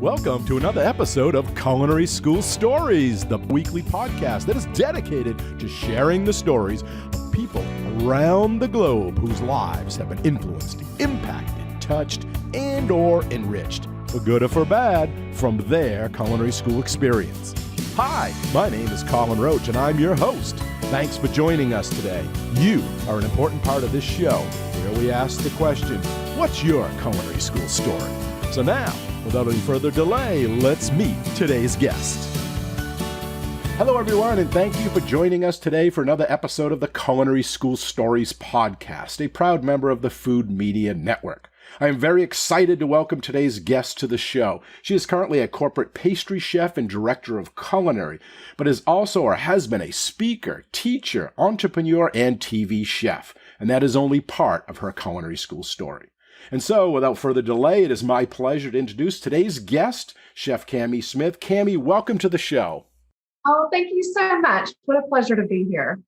Welcome to another episode of Culinary School Stories, the weekly podcast that is dedicated to sharing the stories of people around the globe whose lives have been influenced, impacted, touched, and or enriched, for good or for bad, from their culinary school experience. Hi, my name is Colin Roach, and I'm your host. Thanks for joining us today. You are an important part of this show, where we ask the question, what's your culinary school story? So now, without any further delay, let's meet today's guest. Hello, everyone, and thank you for joining us today for another episode of the Culinary School Stories podcast, a proud member of the Food Media Network. I am very excited to welcome today's guest to the show. She is currently a corporate pastry chef and director of Culinary, but is also or has been a speaker, teacher, entrepreneur, and TV chef, and that is only part of her culinary school story. And so, without further delay, it is my pleasure to introduce today's guest, Chef Cami Smith. Cami, welcome to the show. Oh, thank you so much. What a pleasure to be here.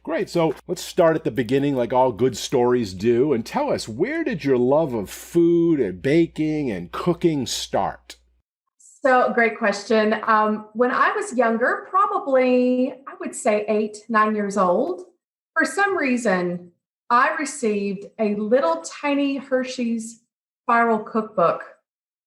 Great. So let's start at the beginning like all good stories do, and tell us, where did your love of food and baking and cooking start? So, great question. When I was younger, probably, I would say 8, 9 years old, for some reason, I received a little tiny Hershey's spiral cookbook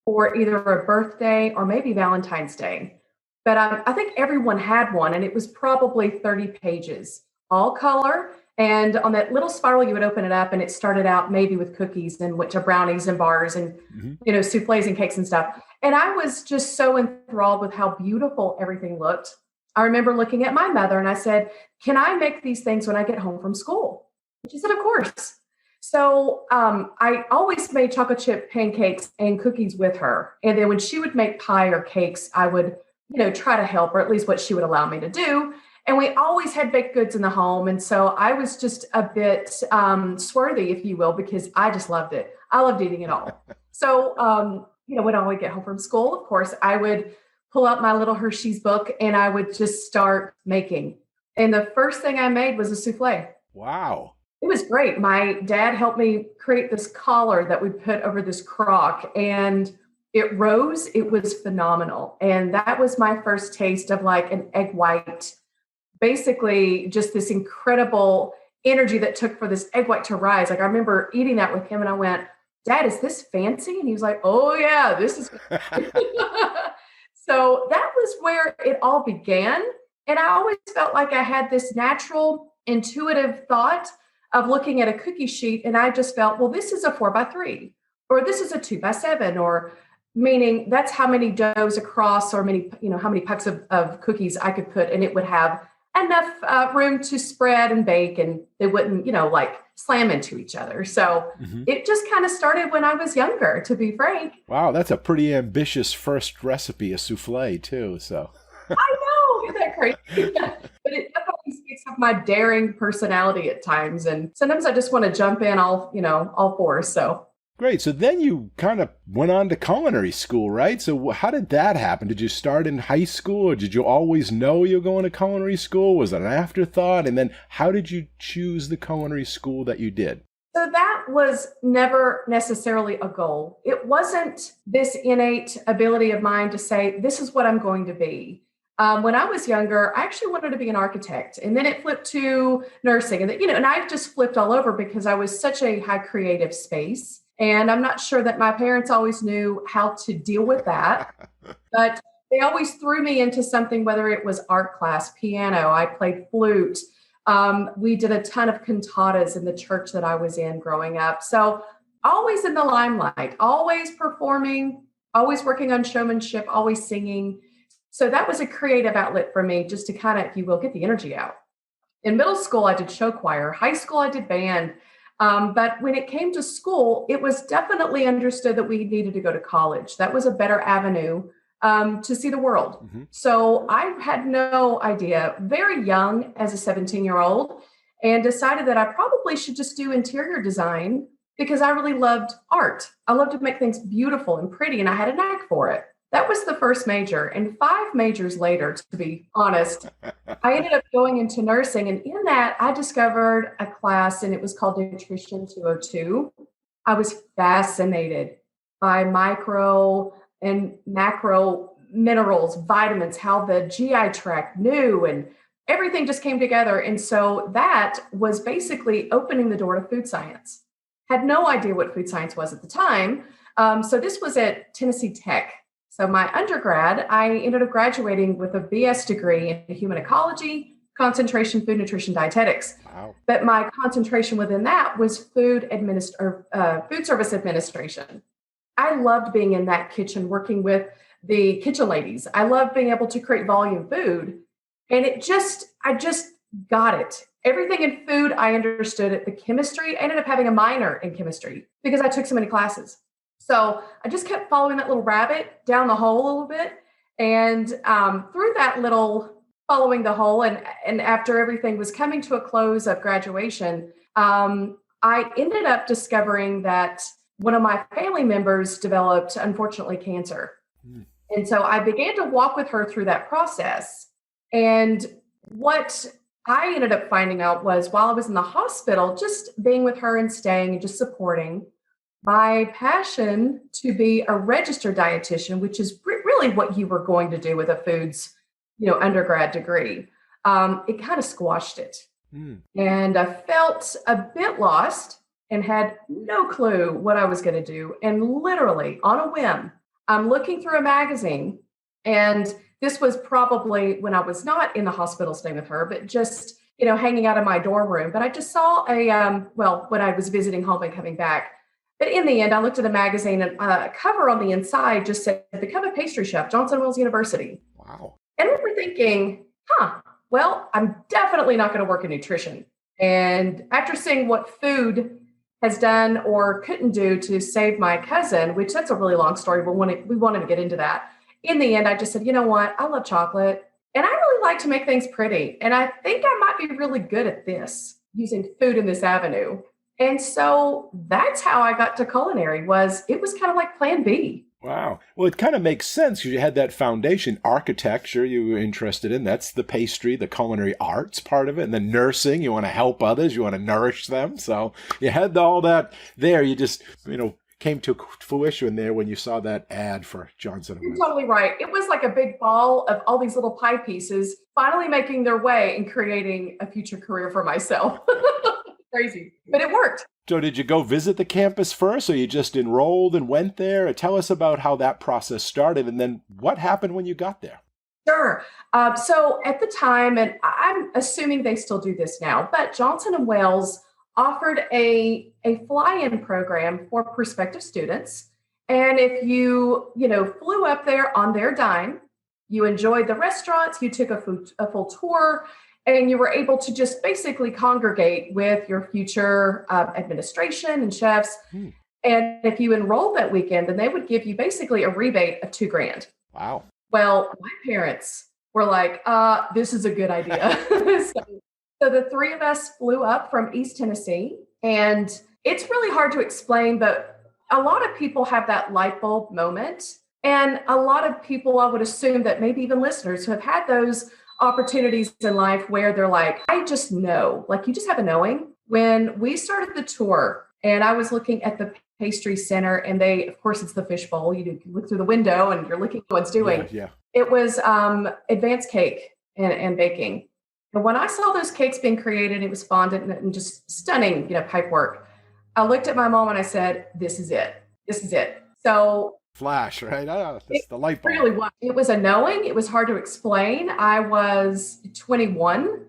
for either a birthday or maybe Valentine's Day. But I think everyone had one, and it was probably 30 pages, all color. And on that little spiral, you would open it up, and it started out maybe with cookies and went to brownies and bars and, souffles and cakes and stuff. And I was just so enthralled with how beautiful everything looked. I remember looking at my mother, and I said, "Can I make these things when I get home from school?" She said, "Of course." So I always made chocolate chip pancakes and cookies with her. And then when she would make pie or cakes, I would, try to help, or at least what she would allow me to do. And we always had baked goods in the home. And so I was just a bit swarthy, if you will, because I just loved it. I loved eating it all. So, when I would get home from school, of course, I would pull out my little Hershey's book and I would just start making. And the first thing I made was a souffle. Wow. It was great. My dad helped me create this collar that we put over this crock, and it rose. It was phenomenal. And that was my first taste of like an egg white, basically just this incredible energy that took for this egg white to rise. Like I remember eating that with him and I went, "Dad, is this fancy?" And he was like, "Oh yeah, this is." So that was where it all began. And I always felt like I had this natural, intuitive thought of looking at a cookie sheet, and I just felt, well, this is a 4x3, or this is a 2x7, or meaning that's how many doughs across, or how many packs of cookies I could put, and it would have enough room to spread and bake, and they wouldn't, slam into each other. So It just kind of started when I was younger, to be frank. Wow, that's a pretty ambitious first recipe, a souffle too. So I know, isn't that crazy? But it definitely speaks of my daring personality at times. And sometimes I just want to jump in all fours. So great. So then you kind of went on to culinary school, right? So how did that happen? Did you start in high school, or did you always know you were going to culinary school? Was it an afterthought? And then how did you choose the culinary school that you did? So that was never necessarily a goal. It wasn't this innate ability of mine to say, this is what I'm going to be. When I was younger, I actually wanted to be an architect, and then it flipped to nursing, and I just flipped all over because I was such a high creative space. And I'm not sure that my parents always knew how to deal with that, but they always threw me into something, whether it was art class, piano, I played flute. We did a ton of cantatas in the church that I was in growing up. So always in the limelight, always performing, always working on showmanship, always singing. So that was a creative outlet for me, just to kind of, if you will, get the energy out. In middle school, I did show choir. High school, I did band. But when it came to school, it was definitely understood that we needed to go to college. That was a better avenue to see the world. So I had no idea, very young as a 17-year-old, and decided that I probably should just do interior design because I really loved art. I loved to make things beautiful and pretty, and I had a knack for it. That was the first major. And 5 majors later, to be honest, I ended up going into nursing. And in that, I discovered a class, and it was called Nutrition 202. I was fascinated by micro and macro minerals, vitamins, how the GI tract knew, and everything just came together. And so that was basically opening the door to food science. Had no idea what food science was at the time. So this was at Tennessee Tech. So my undergrad, I ended up graduating with a BS degree in human ecology, concentration, food nutrition, dietetics. Wow. But my concentration within that was food service administration. I loved being in that kitchen, working with the kitchen ladies. I loved being able to create volume food. And I just got it. Everything in food, I understood it. The chemistry, I ended up having a minor in chemistry because I took so many classes. So I just kept following that little rabbit down the hole a little bit. And through that little following the hole, and after everything was coming to a close of graduation, I ended up discovering that one of my family members developed, unfortunately, cancer. And so I began to walk with her through that process. And what I ended up finding out was while I was in the hospital, just being with her and staying and just supporting, my passion to be a registered dietitian, which is really what you were going to do with a foods, undergrad degree, it kind of squashed it. And I felt a bit lost and had no clue what I was going to do. And literally on a whim, I'm looking through a magazine, and this was probably when I was not in the hospital staying with her, but just, hanging out in my dorm room. But I just saw when I was visiting home and coming back. But in the end, I looked at a magazine, and a cover on the inside just said, "Become a pastry chef, Johnson Wales University." Wow. And we were thinking, well, I'm definitely not going to work in nutrition. And after seeing what food has done or couldn't do to save my cousin, which that's a really long story, but we wanted to get into that. In the end, I just said, you know what? I love chocolate, and I really like to make things pretty. And I think I might be really good at this, using food in this avenue. And so that's how I got to culinary. It was kind of like plan B. Wow. Well, it kind of makes sense because you had that foundation, architecture you were interested in. That's the pastry, the culinary arts part of it. And the nursing, you want to help others, you want to nourish them. So you had all that there. You just, came to fruition there when you saw that ad for Johnson. You're totally right. It was like a big ball of all these little pie pieces finally making their way and creating a future career for myself. Crazy, but it worked. So did you go visit the campus first, or you just enrolled and went there? Tell us about how that process started, and then what happened when you got there. Sure. So at the time, and I'm assuming they still do this now, but Johnson & Wales offered a fly-in program for prospective students. And if you, flew up there on their dime, you enjoyed the restaurants, you took a full tour, and you were able to just basically congregate with your future administration and chefs. And if you enrolled that weekend, then they would give you basically a rebate of $2,000. Wow. Well, my parents were like, this is a good idea. So the three of us flew up from East Tennessee, and it's really hard to explain, but a lot of people have that light bulb moment. And a lot of people, I would assume that maybe even listeners who have had those opportunities in life where they're like, I just know, like you just have a knowing. When we started the tour and I was looking at the pastry center, and of course, it's the fishbowl. You look through the window and you're looking at what's doing. Yeah. It was advanced cake and baking. And when I saw those cakes being created, it was fondant and just stunning, pipe work. I looked at my mom and I said, this is it. This is it. So flash, right? That's the light bulb. Really was. It was a knowing. It was hard to explain. I was 21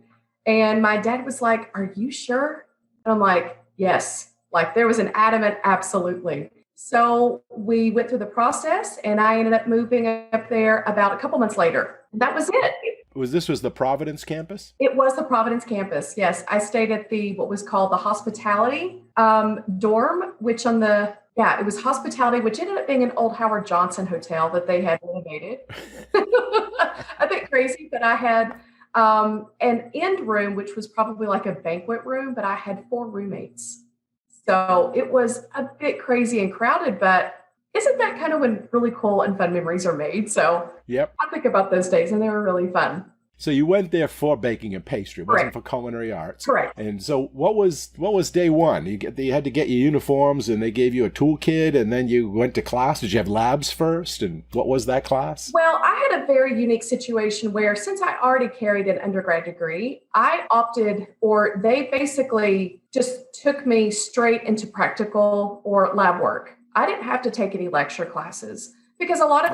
and my dad was like, are you sure? And I'm like, yes. Like there was an adamant absolutely. So we went through the process and I ended up moving up there about a couple months later. That was it. This was the Providence campus? It was the Providence campus. Yes. I stayed at what was called the hospitality dorm, which it was hospitality, which ended up being an old Howard Johnson hotel that they had renovated. A bit crazy, but I had an end room, which was probably like a banquet room, but I had 4 roommates. So it was a bit crazy and crowded, but isn't that kind of when really cool and fun memories are made? So yep. I think about those days and they were really fun. So you went there for baking and pastry. It wasn't Correct. for culinary arts. Correct. And so what was day one? You had to get your uniforms, and they gave you a toolkit, and then you went to class. Did you have labs first? And what was that class? Well, I had a very unique situation where, since I already carried an undergrad degree, I opted, or they basically just took me straight into practical or lab work. I didn't have to take any lecture classes because a lot of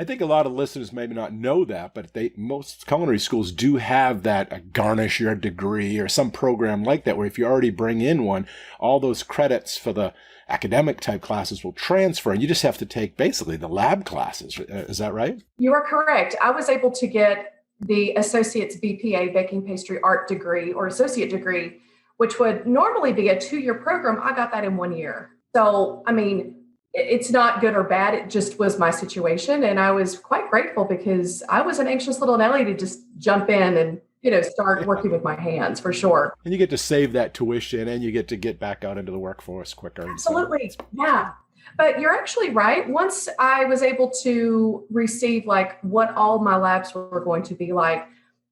I think a lot of listeners maybe not know that, but most culinary schools do have that garnish your degree or some program like that, where if you already bring in one, all those credits for the academic type classes will transfer, and you just have to take basically the lab classes. Is that right? You are correct. I was able to get the Associate's BPA Baking Pastry Art degree or associate degree, which would normally be a 2-year program. I got that in 1 year. So, I mean, it's not good or bad. It just was my situation. And I was quite grateful because I was an anxious little Nelly to just jump in and, start working with my hands for sure. And you get to save that tuition, and you get to get back out into the workforce quicker. Absolutely. Yeah. But you're actually right. Once I was able to receive what all my labs were going to be like,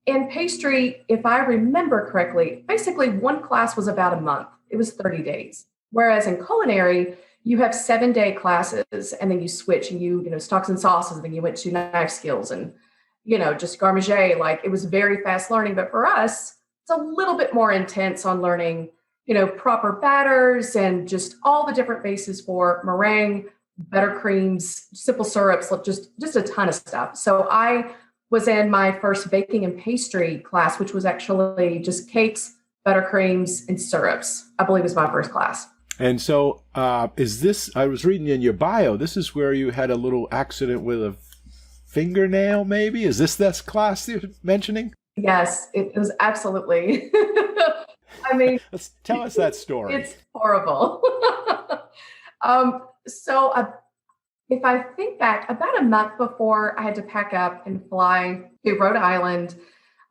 in pastry, if I remember correctly, basically one class was about a month. It was 30 days. Whereas in culinary, you have 7-day classes, and then you switch and stocks and sauces, and then you went to knife skills and, just garmager. It was very fast learning. But for us, it's a little bit more intense on learning, proper batters and just all the different bases for meringue, buttercreams, simple syrups, just a ton of stuff. So I was in my first baking and pastry class, which was actually just cakes, buttercreams, and syrups. I believe was my first class. And so I was reading in your bio, this is where you had a little accident with a fingernail, maybe? Is this class you're mentioning? Yes, it was absolutely. I mean, tell us that story. It's horrible. If I think back, about a month before I had to pack up and fly to Rhode Island,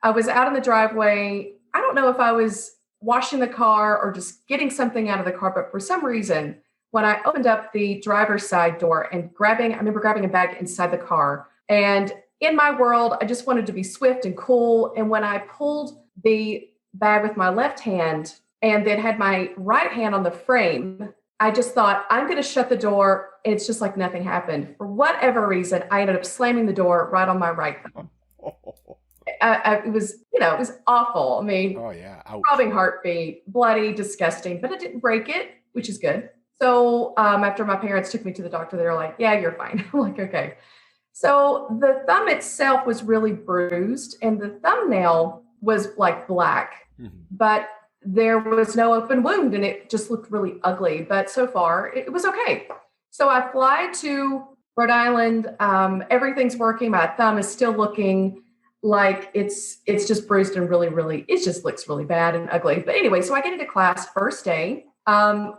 I was out in the driveway. I don't know if I was washing the car or just getting something out of the car, but for some reason, when I opened up the driver's side door and I remember grabbing a bag inside the car. And in my world, I just wanted to be swift and cool. And when I pulled the bag with my left hand and then had my right hand on the frame, I just thought, I'm going to shut the door. And it's just like nothing happened. For whatever reason, I ended up slamming the door right on my right thumb. It was awful. I mean, oh yeah, throbbing heartbeat, bloody, disgusting, but it didn't break it, which is good. So after my parents took me to the doctor, they were like, yeah, you're fine. I'm like, okay. So the thumb itself was really bruised, and the thumbnail was black, but there was no open wound, and it just looked really ugly. But so far, it was okay. So I fly to Rhode Island. Everything's working. My thumb is still looking like it's just bruised and it just looks really bad and ugly. But anyway, so I get into class first day.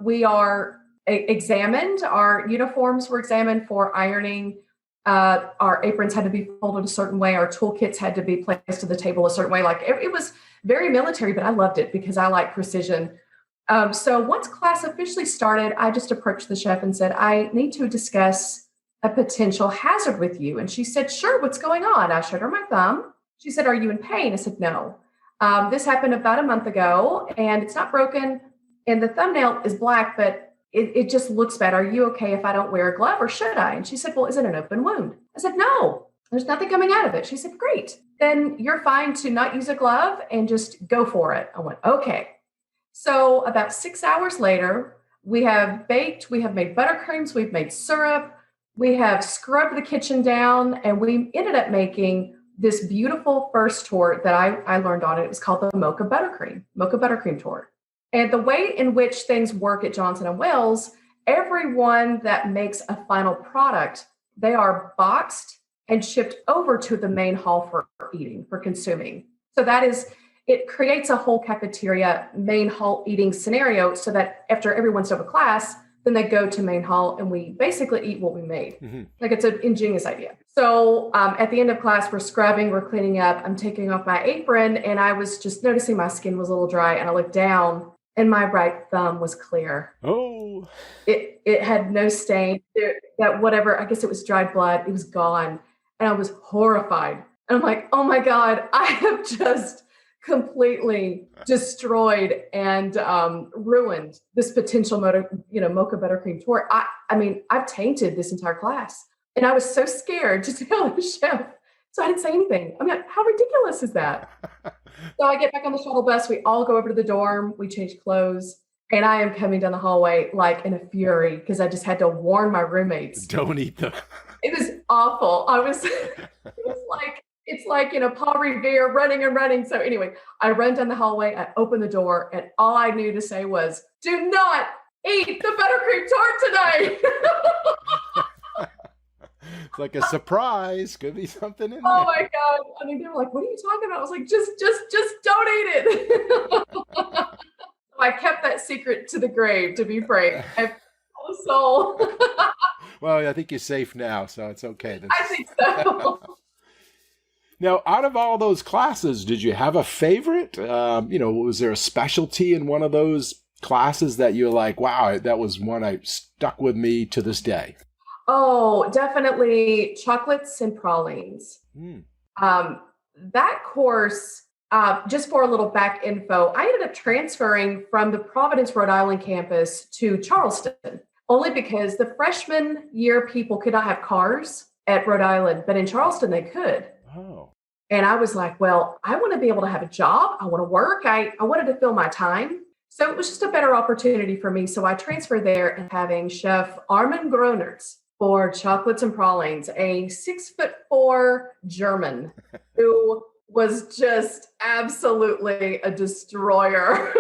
We are examined. Our uniforms were examined for ironing. Our aprons had to be folded a certain way. Our toolkits had to be placed to the table a certain way. It was very military, but I loved it because I like precision. So once class officially started, I just approached the chef and said, I need to discuss a potential hazard with you. And she said, sure, what's going on? I showed her my thumb. She said, are you in pain? I said, no. This happened about a month ago, and it's not broken, and the thumbnail is black, but it just looks bad. Are you okay if I don't wear a glove, or should I? And she said, well, is it an open wound? I said, no, there's nothing coming out of it. She said, great. Then you're fine to not use a glove and just go for it. I went, okay. So about 6 hours later, we have baked, we have made buttercreams, we've made syrup, we have scrubbed the kitchen down, and we ended up making this beautiful first tort that I learned on it. It was called the mocha buttercream tort. And the way in which things work at Johnson & Wales, everyone that makes a final product, they are boxed and shipped over to the main hall for eating, for consuming. So it creates a whole cafeteria main hall eating scenario so that after everyone's done with class, then they go to main hall and we basically eat what we made. It's an ingenious idea. So at the end of class, we're scrubbing, we're cleaning up, I'm taking off my apron, and I was just noticing my skin was a little dry, and I looked down and my right thumb was clear. Oh. It had no stain. That whatever, I guess it was dried blood, it was gone. And I was horrified. And I'm like, oh my God, I have just completely destroyed and ruined this potential mocha buttercream tort. I mean, I've tainted this entire class. And I was so scared to tell the chef. So I didn't say anything. I'm like, how ridiculous is that? So I get back on the shuttle bus. We all go over to the dorm. We change clothes. And I am coming down the hallway like in a fury because I just had to warn my roommates. Don't eat them. It was awful. It's like, Paul Revere running and running. So anyway, I run down the hallway, I open the door, and all I knew to say was, do not eat the buttercream tart today. It's like a surprise. Could be something in there. Oh my God. I mean, they were like, what are you talking about? I was like, just don't eat it. I kept that secret to the grave, to be frank. I have no soul. Well, I think you're safe now, so it's okay. I think so. Now, out of all those classes, did you have a favorite? Was there a specialty in one of those classes that you're like, wow, that was one that stuck with me to this day? Oh, definitely chocolates and pralines. That course, just for a little back info, I ended up transferring from the Providence, Rhode Island campus to Charleston, only because the freshman year people could not have cars at Rhode Island, but in Charleston they could. Oh. And I was like, well, I want to be able to have a job. I want to work. I wanted to fill my time. So it was just a better opportunity for me. So I transferred there and having Chef Armin Groner's for chocolates and pralines, a 6'4" German who was just absolutely a destroyer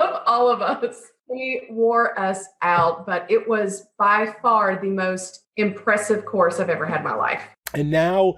of all of us. He wore us out, but it was by far the most impressive course I've ever had in my life. And now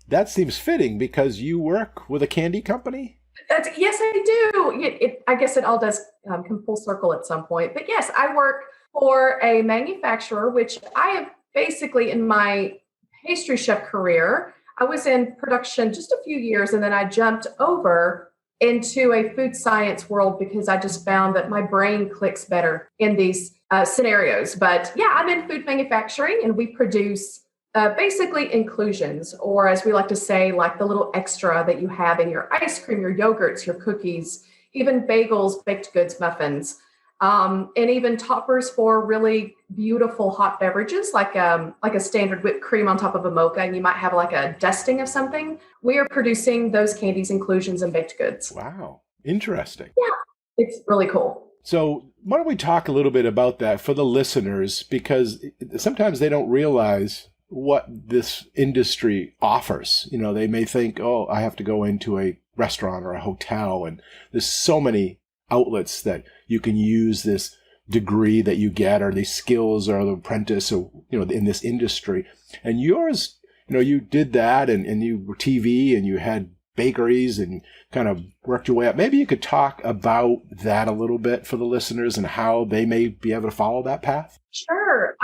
that seems fitting because you work with a candy company? Yes, I do. I guess it all does come full circle at some point. But yes, I work for a manufacturer, which I have basically in my pastry chef career, I was in production just a few years, and then I jumped over into a food science world because I just found that my brain clicks better in these scenarios. But yeah, I'm in food manufacturing, and we produce basically inclusions, or as we like to say, like the little extra that you have in your ice cream, your yogurts, your cookies, even bagels, baked goods, muffins, and even toppers for really beautiful hot beverages, like a standard whipped cream on top of a mocha, and you might have like a dusting of something. We are producing those candies, inclusions, and baked goods. Wow. Interesting. Yeah, it's really cool. So why don't we talk a little bit about that for the listeners, because sometimes they don't realize what this industry offers. They may think, oh, I have to go into a restaurant or a hotel, and there's so many outlets that you can use this degree that you get or these skills or the apprentice or, in this industry. And yours, you did that and you were TV and you had bakeries and kind of worked your way up. Maybe you could talk about that a little bit for the listeners and how they may be able to follow that path. Sure.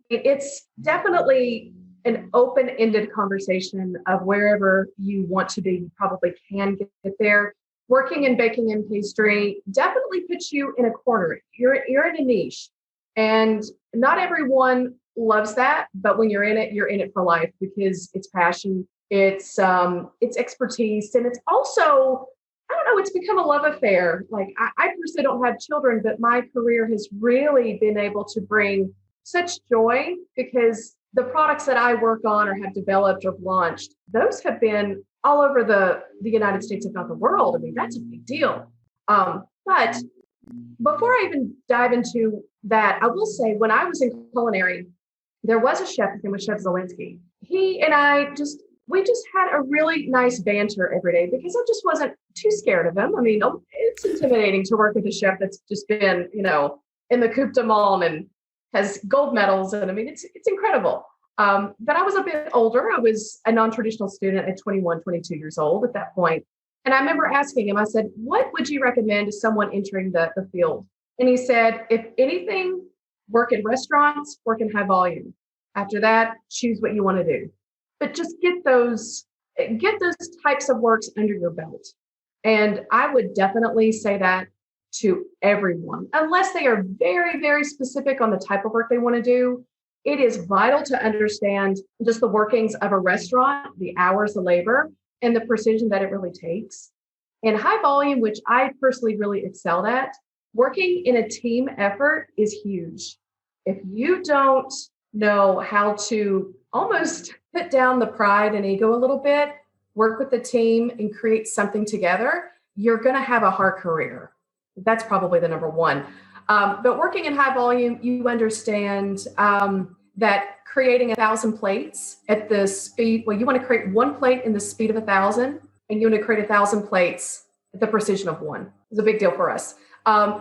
It's definitely an open-ended conversation of wherever you want to be, you probably can get there. Working in baking and pastry definitely puts you in a corner. You're in a niche, and not everyone loves that. But when you're in it for life because it's passion, it's expertise, and it's also, I don't know, it's become a love affair. Like I personally don't have children, but my career has really been able to bring such joy because the products that I work on or have developed or launched, those have been all over the United States, if not the world. I mean, that's a big deal. But before I even dive into that, I will say when I was in culinary, there was a chef, his name was Chef Zielinski. He and we just had a really nice banter every day because I just wasn't too scared of him. I mean, it's intimidating to work with a chef that's just been, in the Coupe du Monde and has gold medals. And I mean, it's incredible. But I was a bit older. I was a non-traditional student at 21, 22 years old at that point. And I remember asking him, I said, what would you recommend to someone entering the field? And he said, if anything, work in restaurants, work in high volume. After that, choose what you want to do. But just get those types of works under your belt. And I would definitely say that to everyone, unless they are very, very specific on the type of work they want to do. It is vital to understand just the workings of a restaurant, the hours, the labor, and the precision that it really takes. And high volume, which I personally really excelled at, working in a team effort is huge. If you don't know how to almost put down the pride and ego a little bit, work with the team and create something together, you're going to have a hard career. That's probably the number one. But working in high volume, you understand that creating 1,000 plates at the speed, well, you want to create one plate in the speed of 1,000, and you want to create 1,000 plates at the precision of one. It's a big deal for us.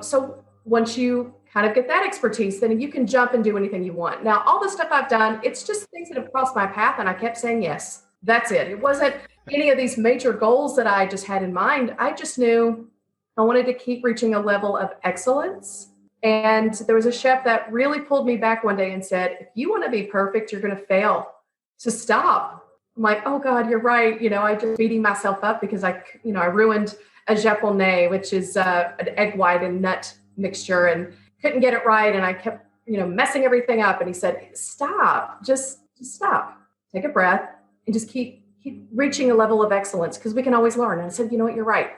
So once you kind of get that expertise, then you can jump and do anything you want. Now, all the stuff I've done, it's just things that have crossed my path, and I kept saying yes. That's it. It wasn't any of these major goals that I just had in mind. I just knew I wanted to keep reaching a level of excellence. And there was a chef that really pulled me back one day and said, if you want to be perfect, you're going to fail. So stop. I'm like, oh God, you're right. I just beating myself up because I ruined a japonais, which is an egg white and nut mixture, and couldn't get it right. And I kept, messing everything up. And he said, stop, just stop, take a breath and just keep reaching a level of excellence, because we can always learn. And I said, you know what, you're right.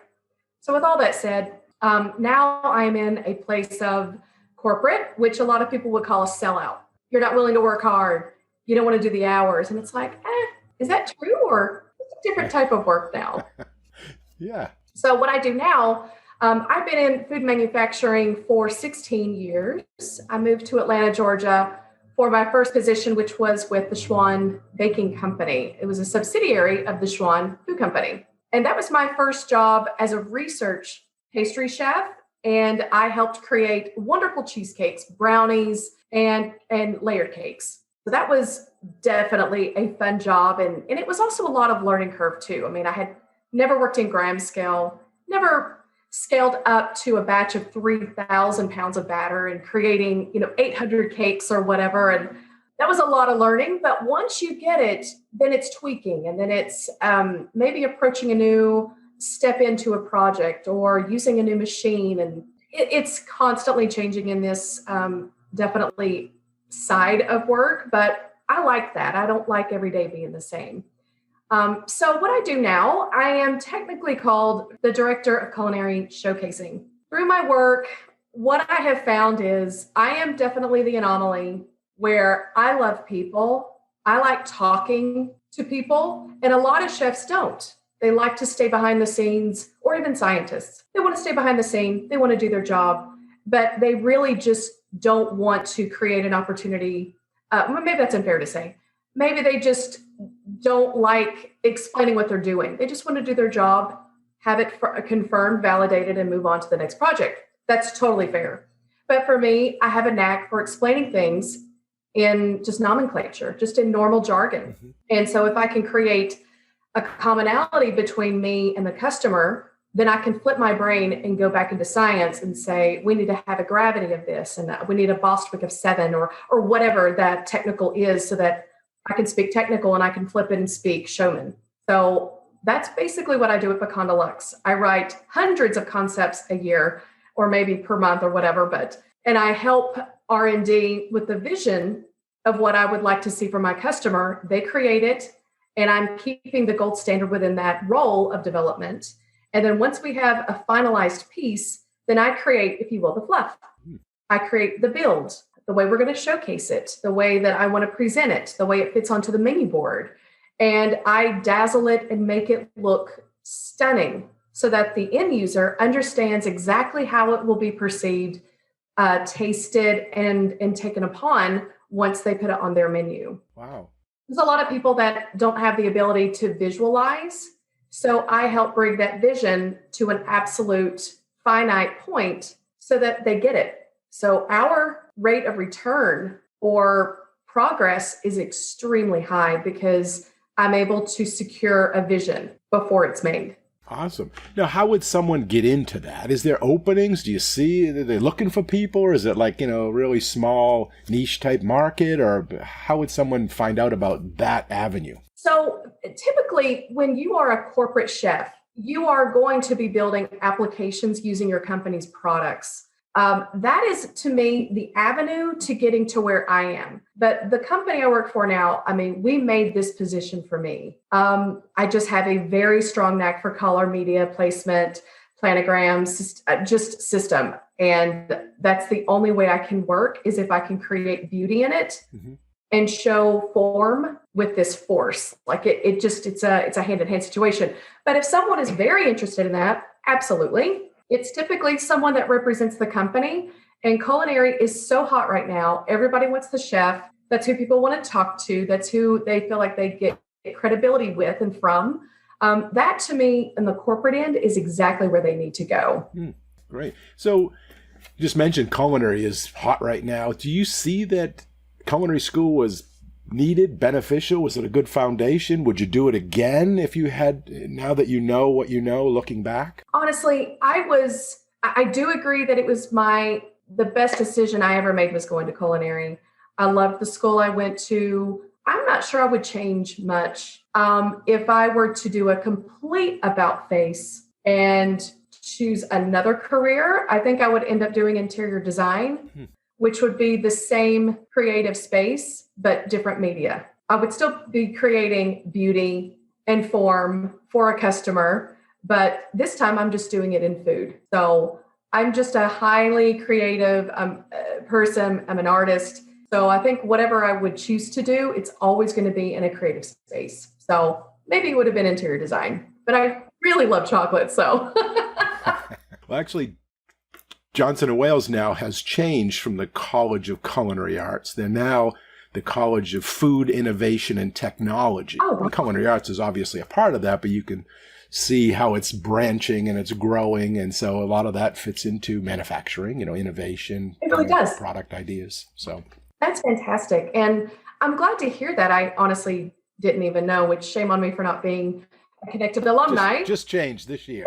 So with all that said, now I'm in a place of corporate, which a lot of people would call a sellout. You're not willing to work hard. You don't want to do the hours. And it's like, is that true? Or it's a different type of work now? Yeah. So what I do now, I've been in food manufacturing for 16 years. I moved to Atlanta, Georgia for my first position, which was with the Schwan Baking Company. It was a subsidiary of the Schwan Food Company. And that was my first job as a research pastry chef. And I helped create wonderful cheesecakes, brownies, and layered cakes. So that was definitely a fun job. And it was also a lot of learning curve too. I mean, I had never worked in gram scale, never scaled up to a batch of 3,000 pounds of batter and creating, 800 cakes or whatever. And that was a lot of learning. But once you get it, then it's tweaking. And then it's maybe approaching a new step into a project or using a new machine. And it's constantly changing in this definitely side of work. But I like that. I don't like every day being the same. So what I do now, I am technically called the Director of Culinary Showcasing. Through my work, what I have found is I am definitely the anomaly where I love people. I like talking to people, and a lot of chefs don't. They like to stay behind the scenes, or even scientists. They want to stay behind the scene. They want to do their job, but they really just don't want to create an opportunity. Maybe that's unfair to say. Maybe they just don't like explaining what they're doing. They just want to do their job, have it confirmed, validated, and move on to the next project. That's totally fair. But for me, I have a knack for explaining things in just nomenclature, just in normal jargon. Mm-hmm. And so if I can create a commonality between me and the customer, then I can flip my brain and go back into science and say, we need to have a gravity of this, and we need a Bostwick of 7 or whatever that technical is, so that I can speak technical and I can flip it and speak showman. So that's basically what I do at Pecan Deluxe. I write hundreds of concepts a year, or maybe per month or whatever, and I help R&D with the vision of what I would like to see from my customer. They create it, and I'm keeping the gold standard within that role of development. And then once we have a finalized piece, then I create, if you will, the fluff. I create the build, the way we're going to showcase it, the way that I want to present it, the way it fits onto the menu board. And I dazzle it and make it look stunning so that the end user understands exactly how it will be perceived, tasted, and taken upon once they put it on their menu. Wow. There's a lot of people that don't have the ability to visualize. So I help bring that vision to an absolute finite point so that they get it. So our rate of return or progress is extremely high because I'm able to secure a vision before it's made. Awesome. Now, how would someone get into that? Is there openings? Do you see, are they looking for people? Or is it like, really small niche type market? Or how would someone find out about that avenue? So typically when you are a corporate chef, you are going to be building applications using your company's products. That is, to me, the avenue to getting to where I am. But the company I work for now, I mean, we made this position for me. I just have a very strong knack for color, media, placement, planograms, just system. And that's the only way I can work is if I can create beauty in it and show form with this force. Like it's a hand-in-hand situation. But if someone is very interested in that, absolutely. It's typically someone that represents the company, and culinary is so hot right now. Everybody wants the chef. That's who people want to talk to. That's who they feel like they get credibility with and from. That to me, in the corporate end, is exactly where they need to go. Great. So you just mentioned culinary is hot right now. Do you see that culinary school was needed, beneficial? Was it a good foundation? Would you do it again if you had, now that you know what you know, looking back? Honestly, I do agree that it was the best decision I ever made was going to culinary. I loved the school I went to. I'm not sure I would change much. If I were to do a complete about face and choose another career, I think I would end up doing interior design, which would be the same creative space, but different media. I would still be creating beauty and form for a customer, but this time I'm just doing it in food. So I'm just a highly creative person. I'm an artist. So I think whatever I would choose to do, it's always going to be in a creative space. So maybe it would have been interior design, but I really love chocolate. So well, actually, Johnson & Wales now has changed from the College of Culinary Arts. They're now the College of Food Innovation and Technology. Oh, wow. And culinary arts is obviously a part of that, but you can see how it's branching and it's growing. And so a lot of that fits into manufacturing, innovation. It really does. Product ideas. So that's fantastic. And I'm glad to hear that. I honestly didn't even know, which shame on me for not being a connected alumni. Just changed this year.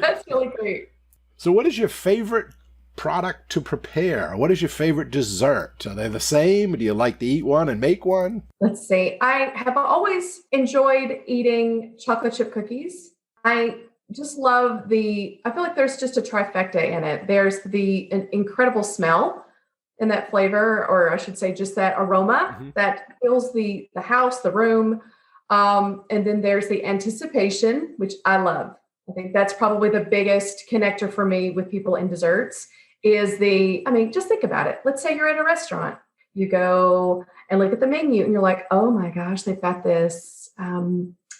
That's really great. So what is your favorite product to prepare? What is your favorite dessert? Are they the same? Do you like to eat one and make one? Let's see. I have always enjoyed eating chocolate chip cookies. I just love I feel like there's just a trifecta in it. There's the incredible smell and that flavor, or I should say just that aroma that fills the house, the room. And then there's the anticipation, which I love. I think that's probably the biggest connector for me with people in desserts is just think about it. Let's say you're at a restaurant. You go and look at the menu and you're like, oh my gosh, they've got this,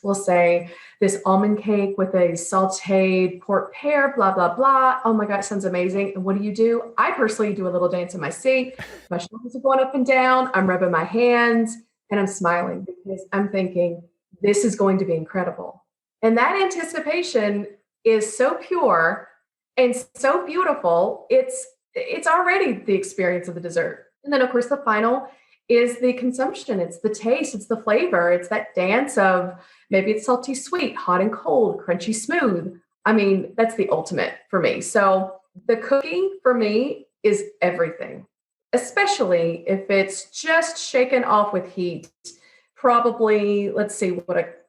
we'll say this almond cake with a sauteed pork pear, blah, blah, blah. Oh my God, it sounds amazing. And what do? I personally do a little dance in my seat. My shoulders are going up and down. I'm rubbing my hands and I'm smiling because I'm thinking, this is going to be incredible. And that anticipation is so pure and so beautiful. It's already the experience of the dessert. And then, of course, the final is the consumption. It's the taste. It's the flavor. It's that dance of maybe it's salty, sweet, hot and cold, crunchy, smooth. I mean, that's the ultimate for me. So the cooking for me is everything, especially if it's just shaken off with heat. Probably, let's see what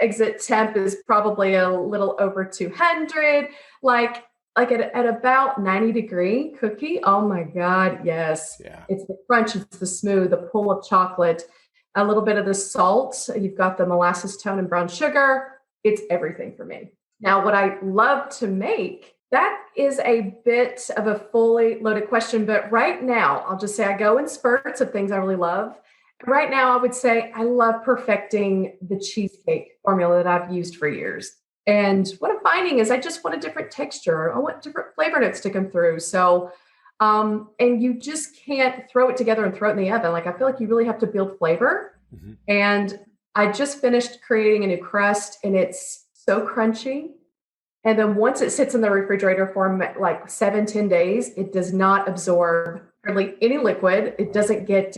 exit temp is probably a little over 200, like at about 90-degree cookie. Oh my God. Yes. Yeah. It's the crunch. It's the smooth, the pull of chocolate, a little bit of the salt. You've got the molasses tone and brown sugar. It's everything for me. Now, what I love to make, that is a bit of a fully loaded question, but right now I'll just say I go in spurts of things I really love. Right now, I would say I love perfecting the cheesecake formula that I've used for years. And what I'm finding is I just want a different texture. I want different flavor notes to come through. So, and you just can't throw it together and throw it in the oven. Like, I feel like you really have to build flavor. And I just finished creating a new crust and it's so crunchy. And then once it sits in the refrigerator for like 7-10 days, it does not absorb hardly any liquid. It doesn't get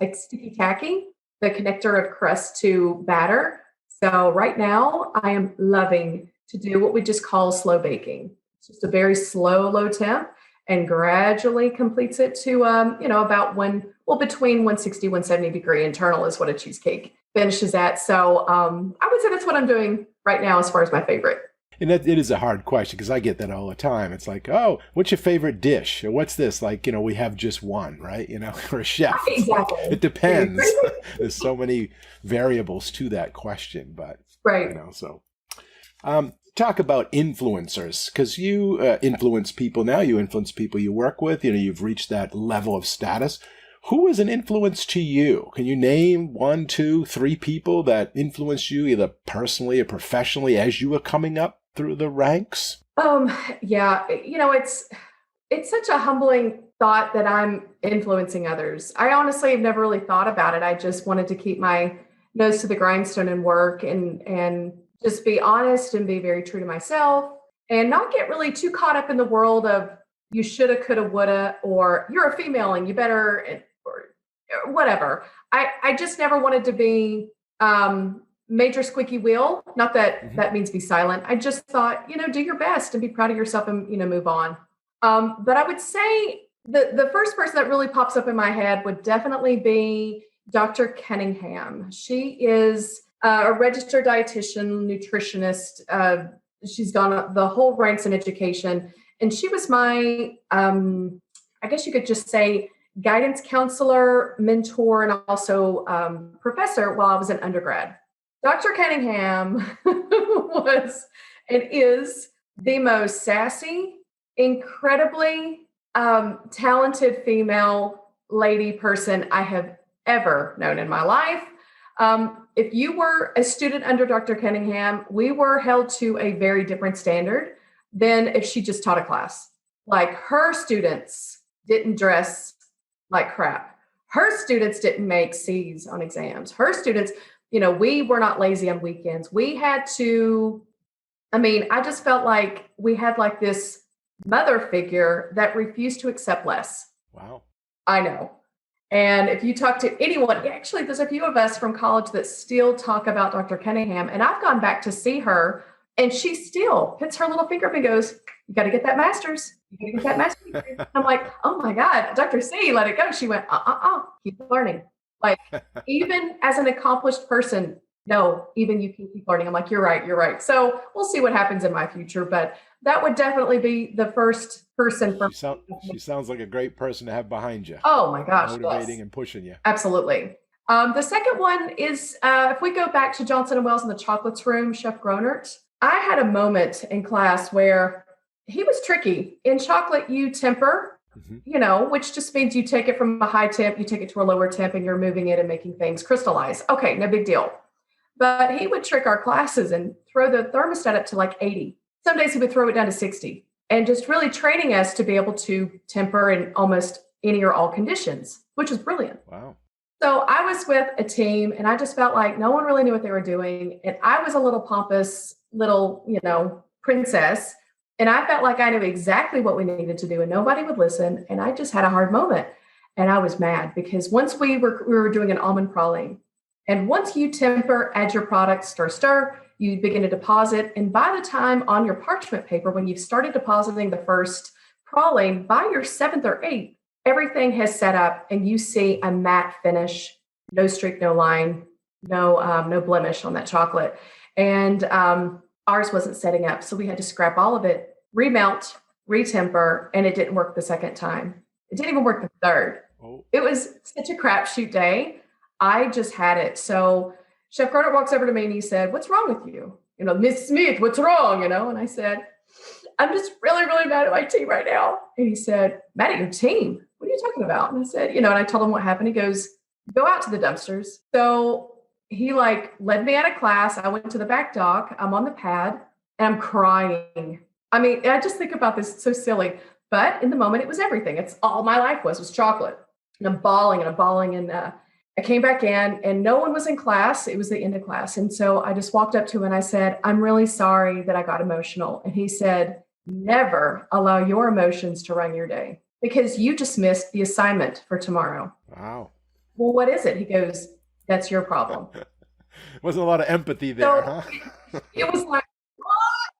like sticky tacky, the connector of crust to batter. So right now I am loving to do what we just call slow baking. It's just a very slow, low temp and gradually completes it to, about between 160, 170 degree internal is what a cheesecake finishes at. So I would say that's what I'm doing right now as far as my favorite. And that, it is a hard question because I get that all the time. It's like, oh, what's your favorite dish? Or what's this? Like, we have just one, right? Or a chef. Exactly. It depends. There's so many variables to that question, but right. So talk about influencers, because you influence people now. You influence people you work with. You've reached that level of status. Who is an influence to you? Can you name 1, 2, 3 people that influenced you either personally or professionally as you were coming up through the ranks? Yeah, it's such a humbling thought that I'm influencing others. I honestly have never really thought about it. I just wanted to keep my nose to the grindstone and work and just be honest and be very true to myself and not get really too caught up in the world of you shoulda, coulda, woulda, or you're a female and you better, or whatever. I just never wanted to be major squeaky wheel. Not that that means be silent. I just thought, do your best and be proud of yourself and, move on. But I would say the first person that really pops up in my head would definitely be Dr. Cunningham. She is a registered dietitian, nutritionist. She's gone the whole ranks in education. And she was my, I guess you could just say, guidance counselor, mentor, and also professor while I was an undergrad. Dr. Cunningham was and is the most sassy, incredibly talented female lady person I have ever known in my life. If you were a student under Dr. Cunningham, we were held to a very different standard than if she just taught a class. Like, her students didn't dress like crap. Her students didn't make C's on exams. Her students, we were not lazy on weekends. We had to, I just felt like we had like this mother figure that refused to accept less. Wow. I know. And if you talk to anyone, actually, there's a few of us from college that still talk about Dr. Cunningham. And I've gone back to see her, and she still hits her little finger up and goes, "You got to get that master's. You got to get that master's." I'm like, "Oh my God, Dr. C, let it go." She went, keep learning. Like, even as an accomplished person, no, even you can keep learning. I'm like, you're right. So we'll see what happens in my future. But that would definitely be the first person. She sounds like a great person to have behind you. Oh my gosh. Motivating yes. and pushing you. Absolutely. The second one is, if we go back to Johnson & Wales in the chocolates room, Chef Gronert, I had a moment in class where he was tricky. In chocolate, you temper, which just means you take it from a high temp, you take it to a lower temp, and you're moving it and making things crystallize. Okay, no big deal. But he would trick our classes and throw the thermostat up to like 80. Some days he would throw it down to 60, and just really training us to be able to temper in almost any or all conditions, which was brilliant. Wow. So I was with a team, and I just felt like no one really knew what they were doing. And I was a little pompous little, princess. And I felt like I knew exactly what we needed to do, and nobody would listen. And I just had a hard moment. And I was mad because once we were doing an almond praline, and once you temper, add your product, stir, you begin to deposit. And by the time on your parchment paper, when you've started depositing the first praline, by your 7th or 8th, everything has set up and you see a matte finish, no streak, no line, no blemish on that chocolate. And ours wasn't setting up. So we had to scrap all of it, remelt, retemper, and it didn't work the second time. It didn't even work the third. Oh. It was such a crapshoot day. I just had it. So Chef Gardner walks over to me and he said, "What's wrong with you? Miss Smith, what's wrong?" And I said, "I'm just really, really mad at my team right now." And he said, "Mad at your team? What are you talking about?" And I said, and I told him what happened. He goes, "Go out to the dumpsters." So he led me out of class. I went to the back dock. I'm on the pad and I'm crying. I just think about this. It's so silly, but in the moment it was everything. It's all my life was chocolate. And I'm bawling. And I came back in and no one was in class. It was the end of class. And so I just walked up to him and I said, "I'm really sorry that I got emotional." And he said, "Never allow your emotions to run your day because you just missed the assignment for tomorrow." Wow. "Well, what is it?" He goes, "That's your problem." Wasn't a lot of empathy there, huh? It was like, what?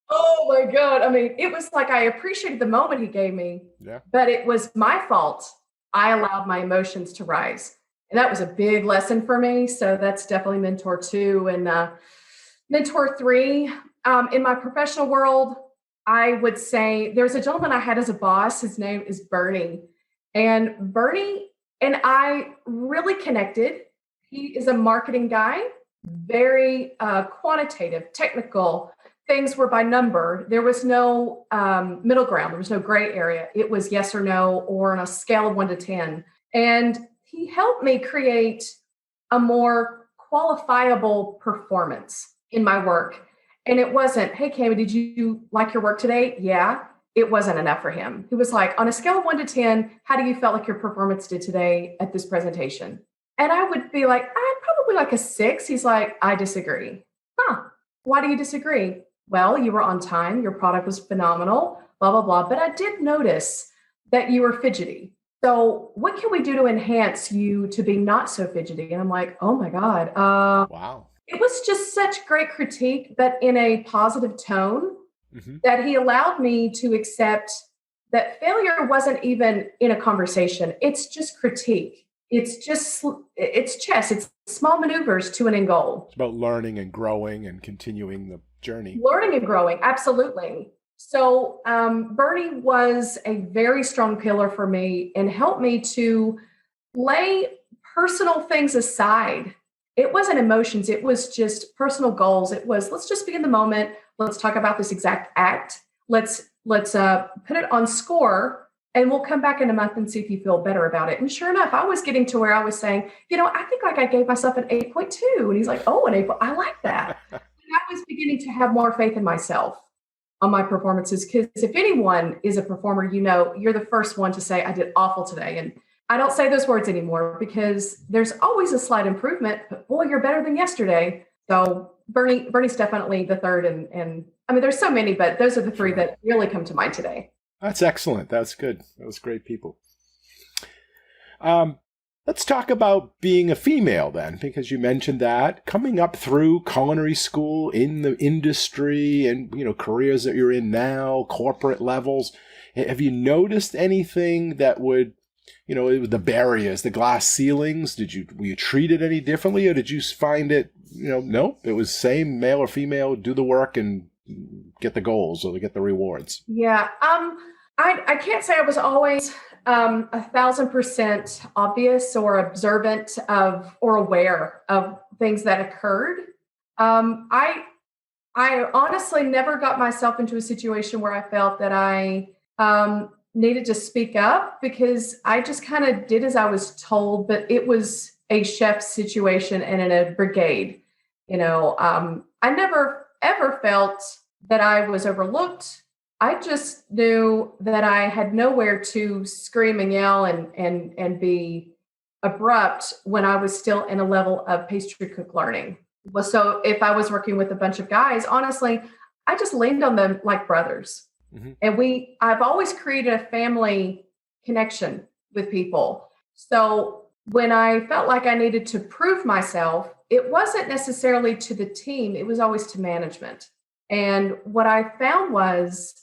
Oh my God. It was like I appreciated the moment he gave me, but it was my fault. I allowed my emotions to rise. And that was a big lesson for me. So that's definitely mentor 2. And mentor 3, In my professional world, I would say there's a gentleman I had as a boss. His name is Bernie. And Bernie and I really connected. He is a marketing guy, very quantitative, technical. Things were by number. There was no middle ground. There was no gray area. It was yes or no, or on a scale of 1 to 10. And he helped me create a more qualifiable performance in my work. And it wasn't, hey, Cami, did you like your work today? Yeah. It wasn't enough for him. He was like, on a scale of 1 to 10, how do you felt like your performance did today at this presentation? And I would be like, I'm probably like a 6. He's like, I disagree. Huh. Why do you disagree? Well, you were on time. Your product was phenomenal, blah, blah, blah. But I did notice that you were fidgety. So what can we do to enhance you to be not so fidgety? And I'm like, oh my God. Wow. It was just such great critique, but in a positive tone that he allowed me to accept that failure wasn't even in a conversation. It's just critique. It's chess. It's small maneuvers to an end goal. It's about learning and growing and continuing the journey. Learning and growing. Absolutely. So Bernie was a very strong pillar for me and helped me to lay personal things aside. It wasn't emotions. It was just personal goals. It was, let's just be in the moment. Let's talk about this exact act. Let's put it on score, and we'll come back in a month and see if you feel better about it. And sure enough, I was getting to where I was saying, I think like I gave myself an 8.2. And he's like, oh, an 8. I like that. And I was beginning to have more faith in myself on my performances, because if anyone is a performer, you're the first one to say, I did awful today. And I don't say those words anymore because there's always a slight improvement, but boy, you're better than yesterday. So Bernie's definitely the third. And I mean, there's so many, but those are the 3 that really come to mind today. That's excellent. That's good. That was great people. Let's talk about being a female then, because you mentioned that coming up through culinary school in the industry and, careers that you're in now, corporate levels. Have you noticed anything that would, the barriers, the glass ceilings, were you treated any differently, or did you find it, no, it was same, male or female, do the work and get the goals or get the rewards? Yeah. I can't say I was always 1,000% obvious or observant of or aware of things that occurred. I honestly never got myself into a situation where I felt that I needed to speak up, because I just kind of did as I was told, but it was a chef situation and in a brigade. I never ever felt that I was overlooked. I just knew that I had nowhere to scream and yell and be abrupt when I was still in a level of pastry cook learning. So if I was working with a bunch of guys, honestly, I just leaned on them like brothers. And I've always created a family connection with people. So when I felt like I needed to prove myself, it wasn't necessarily to the team. It was always to management. And what I found was,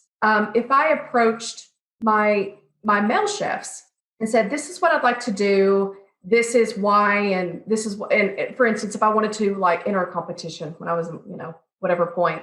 if I approached my male chefs and said, this is what I'd like to do, this is why, and this is, and for instance, if I wanted to enter a competition when I was, whatever point,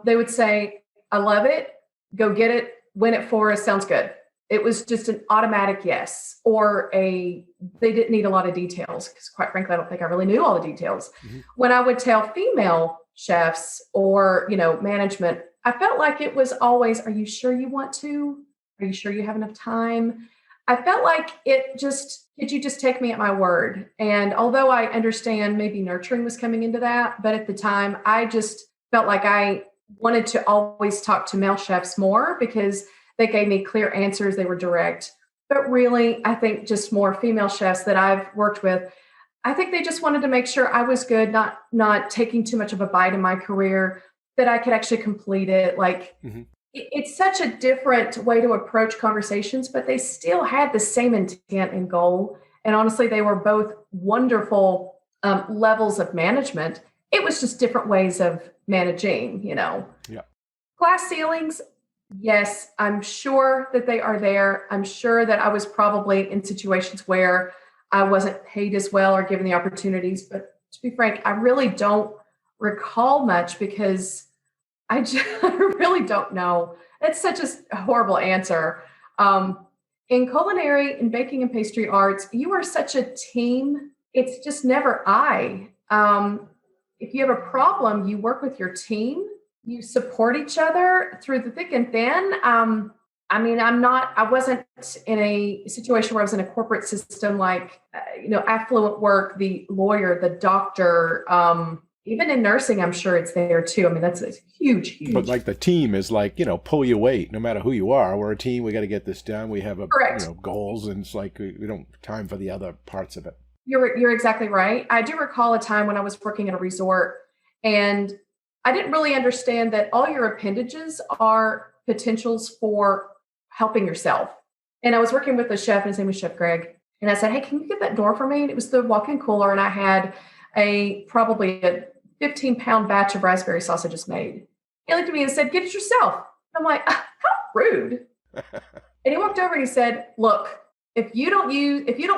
they would say, I love it, go get it, win it for us, sounds good. It was just an automatic yes, or they didn't need a lot of details, because quite frankly, I don't think I really knew all the details. When I would tell female chefs or, management, I felt like it was always, are you sure you want to? Are you sure you have enough time? I felt like did you just take me at my word? And although I understand maybe nurturing was coming into that, but at the time, I just felt like I wanted to always talk to male chefs more, because they gave me clear answers. They were direct. But really, I think just more female chefs that I've worked with, I think they just wanted to make sure I was good, not taking too much of a bite in my career, that I could actually complete it. It's such a different way to approach conversations, but they still had the same intent and goal. And honestly, they were both wonderful levels of management. It was just different ways of managing, Yeah. Glass ceilings, yes, I'm sure that they are there. I'm sure that I was probably in situations where I wasn't paid as well or given the opportunities. But to be frank, I really don't recall much, because I really don't know. It's such a horrible answer. In culinary and baking and pastry arts, you are such a team. It's just never I. If you have a problem, you work with your team. You support each other through the thick and thin. I wasn't in a situation where I was in a corporate system like, affluent work, the lawyer, the doctor, even in nursing, I'm sure it's there too. I mean, that's a huge. But like the team is like, pull your weight, no matter who you are. We're a team. We got to get this done. We have goals, and it's like we don't have time for the other parts of it. You're exactly right. I do recall a time when I was working at a resort, and I didn't really understand that all your appendages are potentials for helping yourself. And I was working with a chef, and his name was Chef Greg. And I said, hey, can you get that door for me? And it was the walk-in cooler, and I had probably a 15-pound batch of raspberry sausages made. He looked at me and said, get it yourself. I'm like, how rude. And he walked over and he said, look, if you don't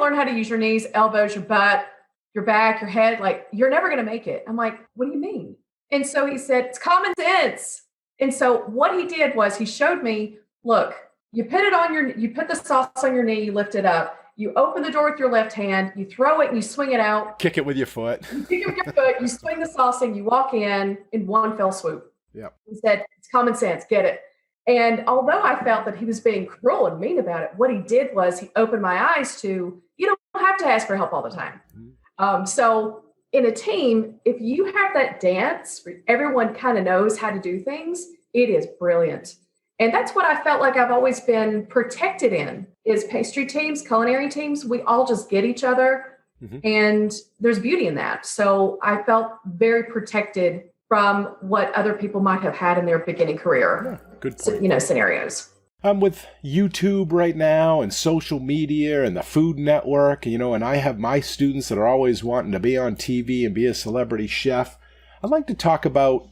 learn how to use your knees, elbows, your butt, your back, your head, like you're never going to make it. I'm like, what do you mean? And so he said, it's common sense. And so what he did was he showed me, look, you put the sauce on your knee, you lift it up. You open the door with your left hand, you throw it and you swing it out. Kick it with your foot. You kick it with your foot, you swing the sauce and you walk in one fell swoop. Yep. He said, it's common sense, get it. And although I felt that he was being cruel and mean about it, what he did was he opened my eyes to, you don't have to ask for help all the time. Mm-hmm. So in a team, if you have that dance where everyone kind of knows how to do things, it is brilliant. And that's what I felt like I've always been protected in is pastry teams, culinary teams. We all just get each other, mm-hmm. and there's beauty in that. So I felt very protected from what other people might have had in their beginning career. Yeah, good point. Scenarios. I'm with YouTube right now and social media and the Food Network, and I have my students that are always wanting to be on TV and be a celebrity chef. I'd like to talk about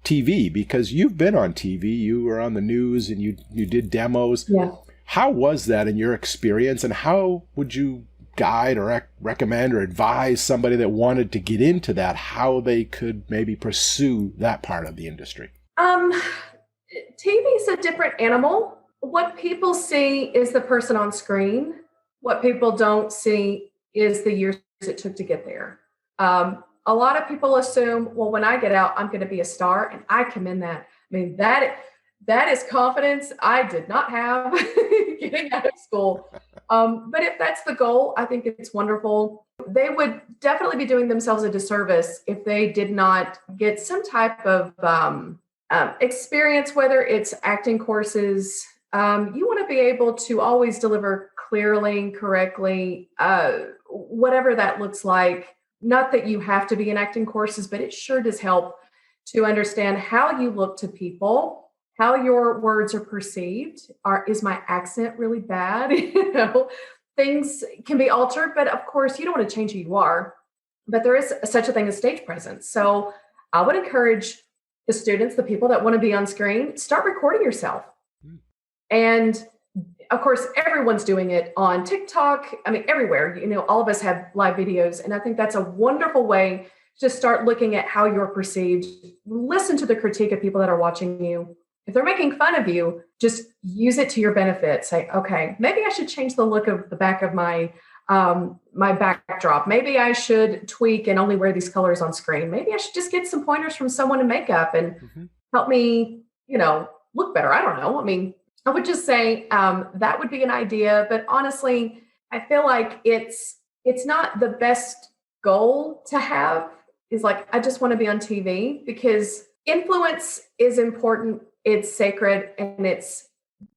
TV because you've been on TV. You were on the news and you did demos. Yeah. How was that in your experience, and how would you guide or recommend or advise somebody that wanted to get into that, how they could maybe pursue that part of the industry? TV is a different animal. What people see is the person on screen. What people don't see is the years it took to get there. A lot of people assume, well, when I get out, I'm going to be a star, and I commend that. I mean, that is confidence I did not have getting out of school. But if that's the goal, I think it's wonderful. They would definitely be doing themselves a disservice if they did not get some type of experience, whether it's acting courses. You want to be able to always deliver clearly, correctly, whatever that looks like. Not that you have to be in acting courses, but it sure does help to understand how you look to people, how your words are perceived. Is my accent really bad? Things can be altered, but of course you don't want to change who you are. But there is such a thing as stage presence. So I would encourage the students, the people that want to be on screen, start recording yourself. And of course, everyone's doing it on TikTok. I mean, everywhere, all of us have live videos. And I think that's a wonderful way to start looking at how you're perceived. Listen to the critique of people that are watching you. If they're making fun of you, just use it to your benefit. Say, okay, maybe I should change the look of the back of my backdrop. Maybe I should tweak and only wear these colors on screen. Maybe I should just get some pointers from someone in makeup and help me, look better. I don't know. I mean, I would just say that would be an idea, but honestly, I feel like it's not the best goal to have. Is like, I just want to be on TV, because influence is important. It's sacred, and it's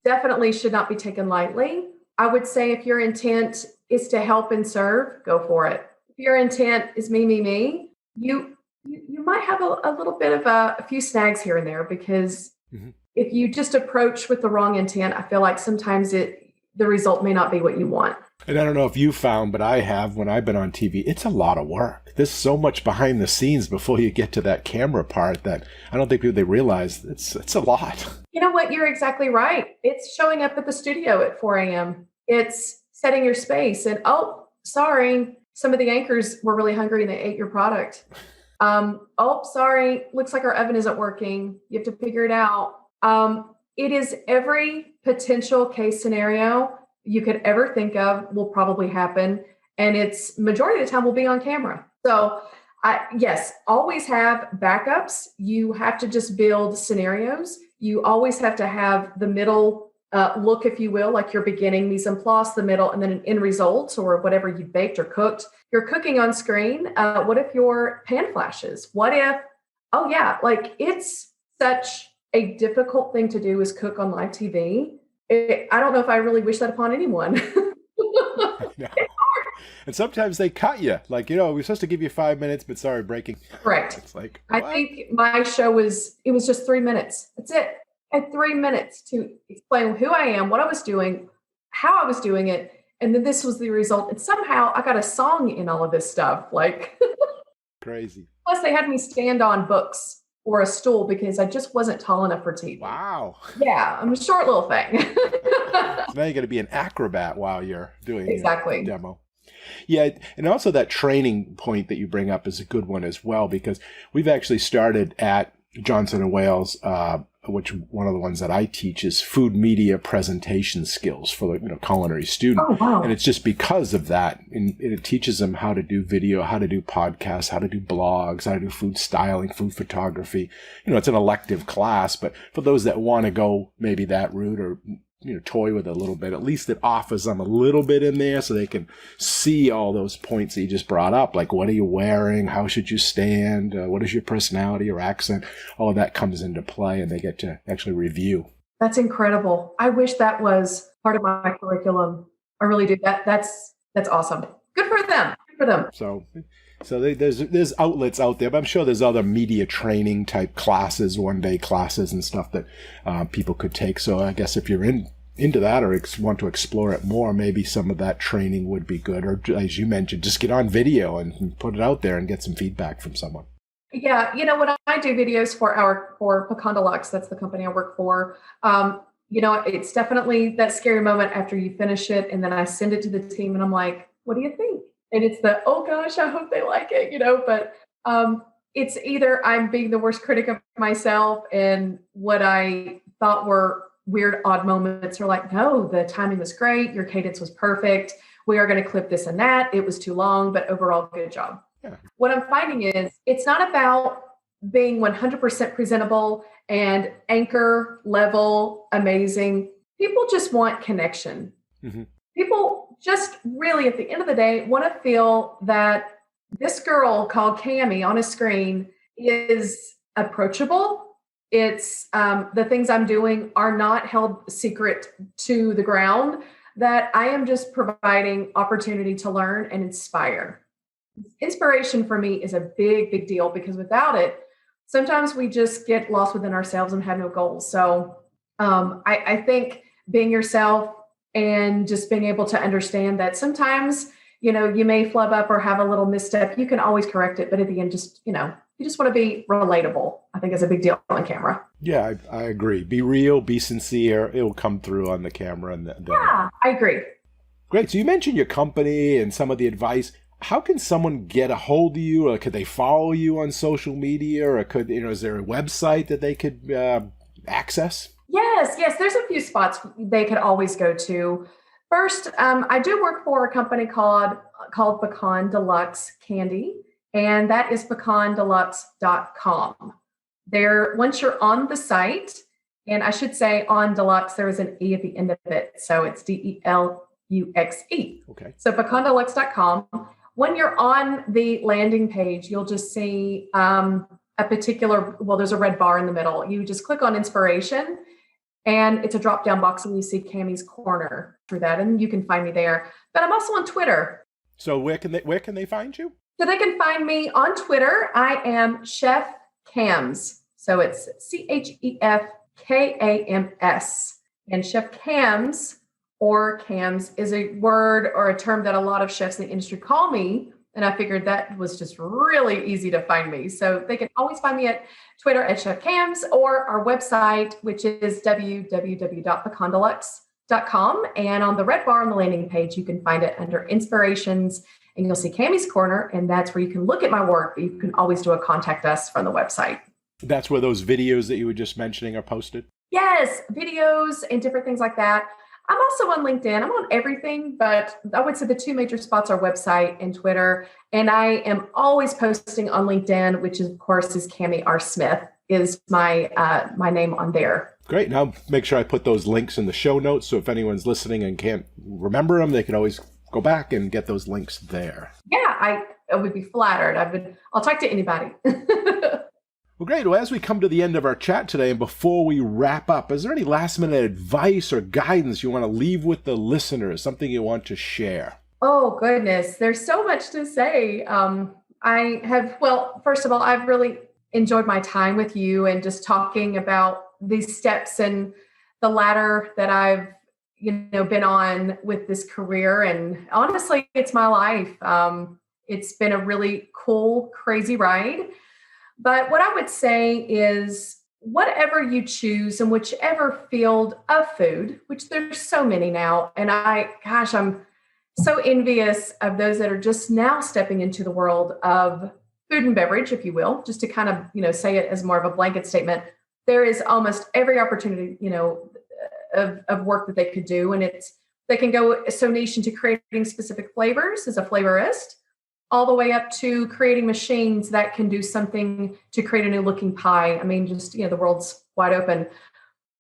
definitely should not be taken lightly. I would say if your intent is to help and serve, go for it. If your intent is me, you might have a little bit of a few snags here and there, because if you just approach with the wrong intent, I feel like sometimes the result may not be what you want. And I don't know if you found, but I have, when I've been on TV, it's a lot of work. There's so much behind the scenes before you get to that camera part that I don't think they realize it's a lot. You know what? You're exactly right. It's showing up at the studio at 4 a.m. It's setting your space and, oh, sorry, some of the anchors were really hungry and they ate your product. Oh, sorry, looks like our oven isn't working. You have to figure it out. It is every potential case scenario you could ever think of will probably happen. And it's majority of the time will be on camera. So yes, always have backups. You have to just build scenarios. You always have to have the middle look, if you will, like your beginning mise en place, the middle, and then an end result or whatever you baked or cooked. You're cooking on screen. What if your pan flashes? What if, oh yeah, like it's such a difficult thing to do is cook on live TV. I don't know if I really wish that upon anyone. No. And sometimes they cut you. Like, we're supposed to give you 5 minutes, but sorry, breaking. Correct. It's like, what? I think my show was just 3 minutes. That's it. I had 3 minutes to explain who I am, what I was doing, how I was doing it. And then this was the result. And somehow I got a song in all of this stuff. Like crazy. Plus they had me stand on books or a stool because I just wasn't tall enough for TV. Wow. Yeah, I'm a short little thing. So now you're going to be an acrobat while you're doing exactly. your demo. Yeah, and also that training point that you bring up is a good one as well, because we've actually started at Johnson & Wales, which one of the ones that I teach is food media presentation skills for the culinary student. Oh, wow. And it's just because of that. And it teaches them how to do video, how to do podcasts, how to do blogs, how to do food styling, food photography. It's an elective class, but for those that want to go maybe that route or toy with it a little bit, at least it offers them a little bit in there so they can see all those points that you just brought up. Like, what are you wearing? How should you stand? What is your personality or accent? All of that comes into play and they get to actually review. That's incredible. I wish that was part of my curriculum. I really do. That's awesome. Good for them. Good for them. So there's outlets out there, but I'm sure there's other media training type classes, 1-day classes and stuff that people could take. So I guess if you're into that or want to explore it more, maybe some of that training would be good. Or as you mentioned, just get on video and put it out there and get some feedback from someone. Yeah, when I do videos for Pecan Deluxe, that's the company I work for. It's definitely that scary moment after you finish it, and then I send it to the team, and I'm like, "What do you think?" And it's oh gosh, I hope they like it, but it's either I'm being the worst critic of myself and what I thought were weird, odd moments are like, no, the timing was great. Your cadence was perfect. We are going to clip this and that. It was too long, but overall, good job. Yeah. What I'm finding is it's not about being 100% presentable and anchor level amazing. People just want connection. Mm-hmm. People just really, at the end of the day, want to feel that this girl called Cammie on a screen is approachable. It's the things I'm doing are not held secret to the ground, that I am just providing opportunity to learn and inspire. Inspiration for me is a big, big deal, because without it, sometimes we just get lost within ourselves and have no goals. So I think being yourself and just being able to understand that sometimes, you may flub up or have a little misstep. You can always correct it. But at the end, just, you just want to be relatable, I think is a big deal on camera. Yeah, I agree. Be real, be sincere. It will come through on the camera. Yeah, I agree. Great. So you mentioned your company and some of the advice. How can someone get a hold of you? Or could they follow you on social media? Or is there a website that they could access? Yes. There's a few spots they could always go to. First, I do work for a company called Pecan Deluxe Candy, and that is pecandeluxe.com. Once you're on the site, and I should say on Deluxe, there is an E at the end of it. So it's DELUXE. Okay. So pecandeluxe.com. When you're on the landing page, you'll just see a particular, there's a red bar in the middle. You just click on inspiration, and it's a drop-down box, and you see Cammie's Corner through that, and you can find me there. But I'm also on Twitter. So where can they find you? So they can find me on Twitter. I am Chef Cams. So it's CHEFKAMS. And Chef Cams or Cams is a word or a term that a lot of chefs in the industry call me. And I figured that was just really easy to find me. So they can always find me at Twitter at Chef Cams, or our website, which is www.pecandeluxe.com. And on the red bar on the landing page, you can find it under Inspirations, and you'll see Cammie's Corner, and that's where you can look at my work. You can always do a contact us from the website. That's where those videos that you were just mentioning are posted? Yes, videos and different things like that. I'm also on LinkedIn. I'm on everything, but I would say the two major spots are website and Twitter. And I am always posting on LinkedIn, which of course is Cammie R. Smith is my name on there. Great. Now make sure I put those links in the show notes. So if anyone's listening and can't remember them, they can always go back and get those links there. Yeah, I would be flattered. I'll talk to anybody. Well, great. Well, as we come to the end of our chat today, and before we wrap up, is there any last-minute advice or guidance you want to leave with the listeners, something you want to share? Oh, goodness. There's so much to say. First of all, I've really enjoyed my time with you and just talking about these steps and the ladder that I've, been on with this career. And honestly, it's my life. It's been a really cool, crazy ride. But what I would say is whatever you choose in whichever field of food, which there's so many now, and I'm so envious of those that are just now stepping into the world of food and beverage, if you will, just to kind of, say it as more of a blanket statement. There is almost every opportunity, of work that they could do. And they can go so niche into creating specific flavors as a flavorist, all the way up to creating machines that can do something to create a new looking pie. I mean, just, the world's wide open.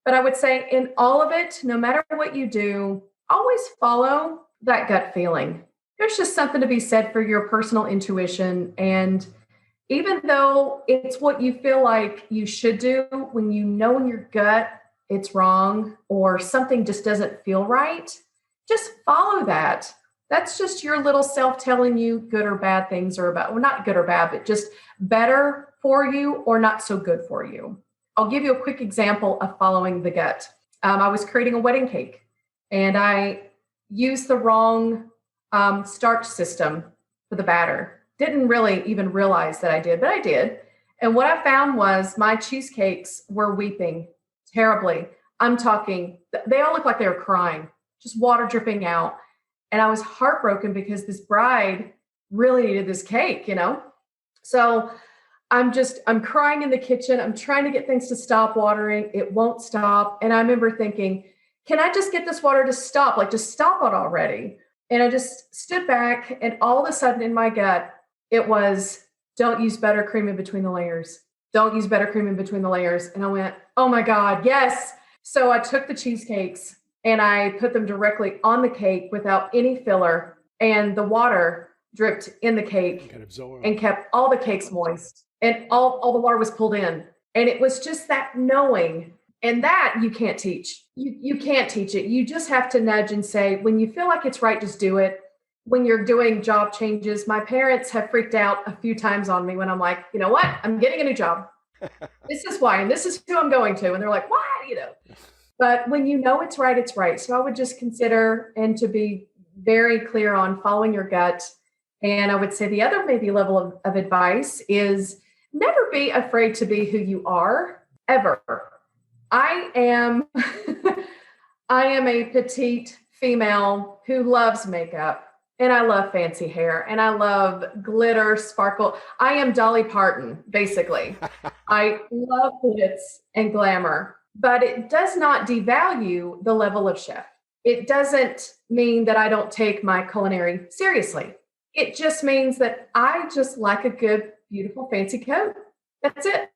But I would say in all of it, no matter what you do, always follow that gut feeling. There's just something to be said for your personal intuition. And even though it's what you feel like you should do, when you know in your gut it's wrong or something just doesn't feel right, just follow that. That's just your little self telling you good or bad things are about, well, not good or bad, but just better for you or not so good for you. I'll give you a quick example of following the gut. I was creating a wedding cake and I used the wrong starch system for the batter. Didn't really even realize that I did, but I did. And what I found was my cheesecakes were weeping terribly. I'm talking, they all looked like they were crying, just water dripping out. And I was heartbroken because this bride really needed this cake, So I'm crying in the kitchen. I'm trying to get things to stop watering. It won't stop. And I remember thinking, can I just get this water to stop? Like, just stop it already. And I just stood back and all of a sudden in my gut, it was, don't use buttercream in between the layers. Don't use buttercream in between the layers. And I went, oh my God, yes. So I took the cheesecakes and I put them directly on the cake without any filler. And the water dripped in the cake and kept all the cakes moist. And all the water was pulled in. And it was just that knowing. And that you can't teach. You can't teach it. You just have to nudge and say, when you feel like it's right, just do it. When you're doing job changes, my parents have freaked out a few times on me when I'm like, you know what? I'm getting a new job. This is why, and this is who I'm going to. And they're like, what? But when you know it's right, it's right. So I would just consider and to be very clear on following your gut. And I would say the other maybe level of advice is never be afraid to be who you are, ever. I am a petite female who loves makeup. And I love fancy hair and I love glitter, sparkle. I am Dolly Parton, basically. I love glitz and glamour, but it does not devalue the level of chef. It doesn't mean that I don't take my culinary seriously. It just means that I just like a good, beautiful, fancy coat. That's it.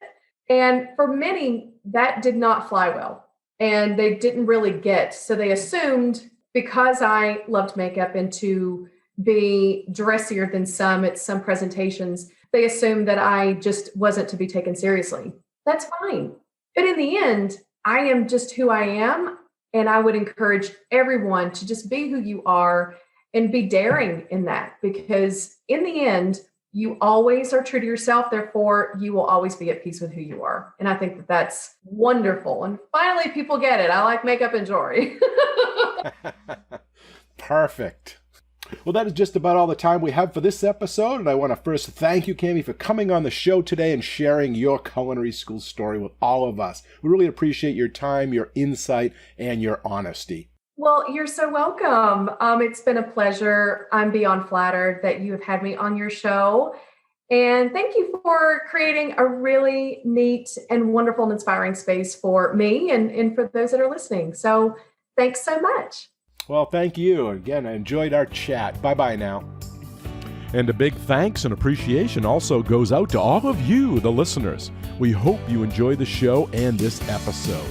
And for many, that did not fly well and they didn't really get. So they assumed because I loved makeup and to be dressier than some at some presentations, they assumed that I just wasn't to be taken seriously. That's fine. But in the end, I am just who I am. And I would encourage everyone to just be who you are and be daring in that, because in the end, you always are true to yourself. Therefore, you will always be at peace with who you are. And I think that that's wonderful. And finally, people get it. I like makeup and jewelry. Perfect. Well, that is just about all the time we have for this episode. And I want to first thank you, Cammie, for coming on the show today and sharing your culinary school story with all of us. We really appreciate your time, your insight, and your honesty. Well, you're so welcome. It's been a pleasure. I'm beyond flattered that you have had me on your show. And thank you for creating a really neat and wonderful and inspiring space for me and for those that are listening. So thanks so much. Well, thank you. Again, I enjoyed our chat. Bye-bye now. And a big thanks and appreciation also goes out to all of you, the listeners. We hope you enjoy the show and this episode.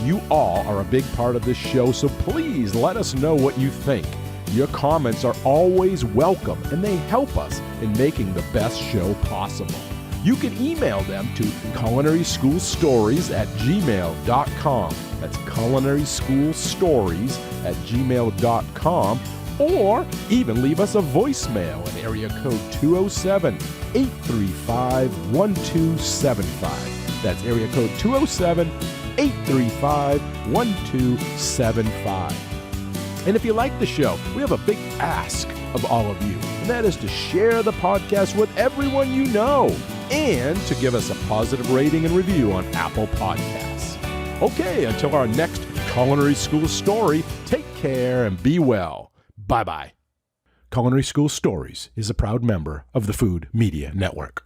You all are a big part of this show, so please let us know what you think. Your comments are always welcome, and they help us in making the best show possible. You can email them to culinaryschoolstories@gmail.com. That's culinaryschoolstories@gmail.com. Or even leave us a voicemail at area code 207-835-1275. That's area code 207-835-1275. And if you like the show, we have a big ask of all of you, and that is to share the podcast with everyone you know and to give us a positive rating and review on Apple Podcasts. Okay, until our next Culinary School Story, take care and be well. Bye-bye. Culinary School Stories is a proud member of the Food Media Network.